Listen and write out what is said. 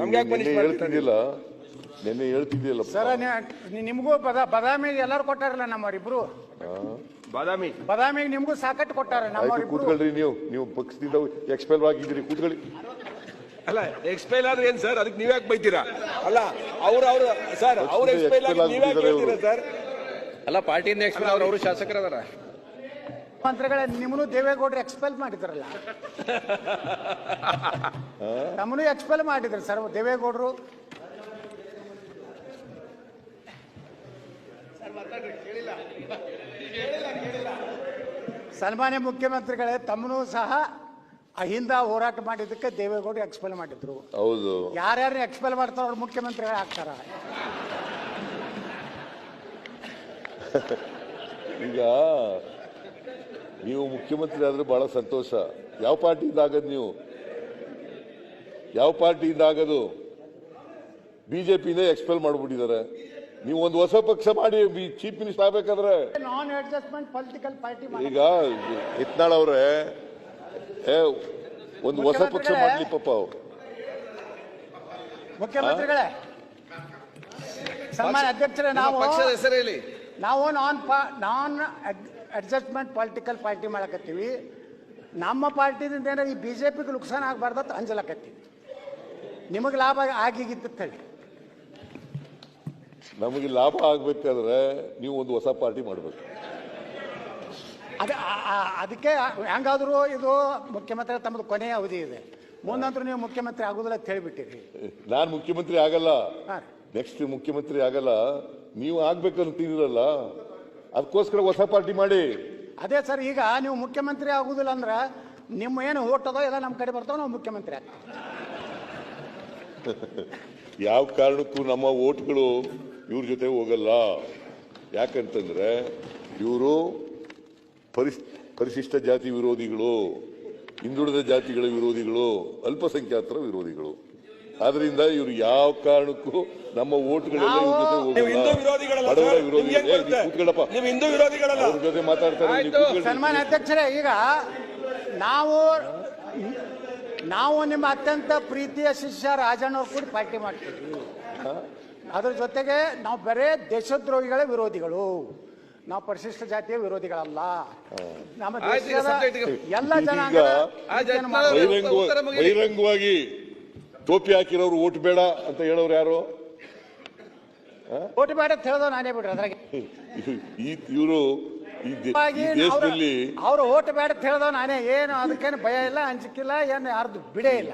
ನಮ್ಗೆ ಯಾಕೆ ಪನಿಷ್ ಹೇಳ್ತಿದ್ದಿಲ್ಲ ನೆನ್ನೆ ಹೇಳ್ತಿದ್ದಿಲ್ಲ ಸರ್ ನಿಮಗೂ ಬದಾಮಿಗೆ ಎಲ್ಲರೂ ಕೊಟ್ಟಾರಲ್ಲ ನಮ್ಮವರಿಬ್ರು ಬದಾಮಿಗೆ ನಿಮಗೂ ಸಾಕಟ್ಟು ಕೊಟ್ಟಾರ ನಮ್ಮವರಿಬ್ರು ಕೂತ್ಕೊಳ್ರಿ ನೀವು ಪಕ್ಷದಿಂದ ಎಕ್ಸ್ಪೈಲ್ ಆಗಿದ್ದೀರಿ ಕೂತ್ಕೊಳ್ಳಿ ಅಲ್ಲ ಎಕ್ಸ್ಪೈಲ್ ಆದ್ರೆ ಏನ್ ಸರ್ ಅದಕ್ಕೆ ನೀವ್ ಯಾಕೆ ಬೈತೀರಾ ಅಲ್ಲ ಅವ್ರ ಸರ್ ಅವ್ರ ಎಕ್ಸ್ಪೈಲ್ ಆಗಿ ನೀವ್ ಯಾಕೆ ಹೇಳ್ತೀರಾ ಸರ್ ಅಲ್ಲ ಪಾರ್ಟಿಯಿಂದ ಎಕ್ಸ್ಪೈಲ್ ಅವರು ಶಾಸಕರದಾರ ಮಂತ್ರಿಗಳೇ ನಿಮ್ಮನ್ನು ದೇವೇಗೌಡರು ಎಕ್ಸ್ಪೆಲ್ ಮಾಡಿದ್ರಲ್ಲ ನಮ್ಮನ್ನು ಎಕ್ಸ್ಪೆಲ್ ಮಾಡಿದ್ರು ಸರ್ ದೇವೇಗೌಡರು ಸನ್ಮಾನ್ಯ ಮುಖ್ಯಮಂತ್ರಿಗಳೇ ತಮ್ಮನು ಸಹ ಅಹಿಂದ ಹೋರಾಟ ಮಾಡಿದ್ದಕ್ಕೆ ದೇವೇಗೌಡರು ಎಕ್ಸ್ಪೆಲ್ ಮಾಡಿದ್ರು. ಹೌದು, ಯಾರ್ಯಾರು ಎಕ್ಸ್ಪೆಲ್ ಮಾಡ್ತಾರ ಅವ್ರು ಮುಖ್ಯಮಂತ್ರಿಗಳು ಆಗ್ತಾರ. ಈಗ ನೀವು ಮುಖ್ಯಮಂತ್ರಿ ಆದ್ರೆ ಬಹಳ ಸಂತೋಷ. ಯಾವ ಪಾರ್ಟಿಯಿಂದ ಆಗದು? ನೀವು ಯಾವ ಪಾರ್ಟಿಯಿಂದ ಆಗದು? ಬಿಜೆಪಿಯಿಂದ ಎಕ್ಸ್ಪೆಲ್ ಮಾಡ್ಬಿಟ್ಟಿದ್ದಾರೆ. ನೀವು ಒಂದು ಹೊಸ ಪಕ್ಷ ಮಾಡಿ ಚೀಫ್ ಮಿನಿಸ್ಟರ್ ಆಗ್ಬೇಕಾದ್ರೆ ನಾನ್ ಅಡ್ಜಸ್ಟ್ಮೆಂಟ್ ಪೊಲಿಟಿಕಲ್ ಪಾರ್ಟಿ. ಈಗ ಯತ್ನಾಳ್ ಅವ್ರೆ ಒಂದು ಹೊಸ ಪಕ್ಷ ಮಾಡ್ಲಿ ಪಾಪ ಅವ್ರು. ಮುಖ್ಯಮಂತ್ರಿಗಳೇ, ಸನ್ಮಾನ್ಯ ಅಧ್ಯಕ್ಷರೇ, ಪಕ್ಷದ ಹೆಸರು ಹೇಳಿ. ನಾವು ನಾನ್ ಅಡ್ಜಸ್ಟ್ಮೆಂಟ್ ಪೊಲಿಟಿಕಲ್ ಪಾರ್ಟಿ ಮಾಡಕತ್ತೀವಿ. ನಮ್ಮ ಪಾರ್ಟಿದಿಂದ ಏನಾರ ಈ ಬಿಜೆಪಿಗೆ ನುಕ್ಸಾನ ಆಗಬಾರ್ದು ಅಂಜಲಕತ್ತೀವಿ. ನಿಮಗೆ ಲಾಭ ಆಗಿಗಿತ್ತು ಹೇಳಿ. ನಮಗೆ ಲಾಭ ಆಗ್ಬೇಕಾದ್ರೆ ನೀವು ಒಂದು ಹೊಸ ಪಾರ್ಟಿ ಮಾಡಬೇಕು. ಅದಕ್ಕೆ ಹೆಂಗಾದ್ರು ಇದು ಮುಖ್ಯಮಂತ್ರಿ ತಮ್ಮದು ಕೊನೆಯ ಅವಧಿ ಇದೆ, ಮುಂದಂತರೂ ನೀವು ಮುಖ್ಯಮಂತ್ರಿ ಆಗುದಿಲ್ಲ ಅಂತ ಹೇಳಿಬಿಟ್ಟಿರಿ. ನಾನು ಮುಖ್ಯಮಂತ್ರಿ ಆಗಲ್ಲ, ನೆಕ್ಸ್ಟ್ ಮುಖ್ಯಮಂತ್ರಿ ಆಗಲ್ಲ, ನೀವು ಆಗ್ಬೇಕಂತೀರಲ್ಲ, ಅದಕ್ಕೋಸ್ಕರ ಹೊಸ ಪಾರ್ಟಿ ಮಾಡಿ. ಅದೇ ಸರ್, ಈಗ ನೀವು ಮುಖ್ಯಮಂತ್ರಿ ಆಗುದಿಲ್ಲ ಅಂದ್ರೆ ನಿಮ್ಮ ಏನು ಓಟ್ ಅದೋ ಎಲ್ಲ ನಮ್ಮ ಕಡೆ ಬರ್ತಾವ, ನಾವು ಮುಖ್ಯಮಂತ್ರಿ ಆಗ್ತೀವಿ. ಯಾವ ಕಾರಣಕ್ಕೂ ನಮ್ಮ ಓಟ್ಗಳು ಇವ್ರ ಜೊತೆ ಹೋಗಲ್ಲ. ಯಾಕಂತಂದ್ರೆ ಇವರು ಪರಿಶಿಷ್ಟ ಜಾತಿ ವಿರೋಧಿಗಳು, ಹಿಂದುಳಿದ ಜಾತಿಗಳ ವಿರೋಧಿಗಳು, ಅಲ್ಪಸಂಖ್ಯಾತರ ವಿರೋಧಿಗಳು. ಆದ್ರಿಂದ ಇವರು ಯಾವ ಕಾರಣಕ್ಕೂ ನಮ್ಮ ಓಟ್ಗಳೆಲ್ಲ ಇವ್ರ ಜೊತೆ ಹೋಗಲ್ಲ. ಬಡವರ ವಿರೋಧಿಗಳಪ್ಪ, ಅವ್ರ ಜೊತೆ ಮಾತಾಡ್ತಾರೆ. ಸನ್ಮಾನ್ಯ ಅಧ್ಯಕ್ಷರೇ, ಈಗ ನಾವು ನಿಮ್ಮ ಅತ್ಯಂತ ಪ್ರೀತಿಯ ಶಿಷ್ಯ ರಾಜಣ್ಣವ್ರು ಕೂಡ ಪಾರ್ಟಿ ಮಾಡ್ತೀವಿ. ಅದ್ರ ಜೊತೆಗೆ ನಾವು ಬರೇ ದೇಶದ್ರೋಹಿಗಳ ವಿರೋಧಿಗಳು, ನಾವು ಪರಿಶಿಷ್ಟ ಜಾತಿಯ ವಿರೋಧಿಗಳಲ್ಲ. ನಮ್ಮ ದೇಶದ ಎಲ್ಲ ಜನಾಂಗ ಬಹಿರಂಗವಾಗಿ ಟೋಪಿ ಹಾಕಿರೋರು ಓಟ್ ಬೇಡ ಅಂತ ಹೇಳೋರು ಯಾರು? ಓಟ್ ಬೇಡ ಅಂತ ಹೇಳೋದು ನಾನೇ ಬಿಡ್ರಿ. ಅದ್ರಾಗೆ ಇವರು ಈ ದೇಶದಲ್ಲಿ ಅವ್ರು ಓಟ್ ಬೇಡ ಅಂತ ಹೇಳೋದು ನಾನೇ. ಏನು ಅದಕ್ಕೇನು ಭಯ ಇಲ್ಲ, ಅಂಜಿಕಿಲ್ಲ, ಏನು ಯಾರ್ದು ಬಿಡೇ ಇಲ್ಲ.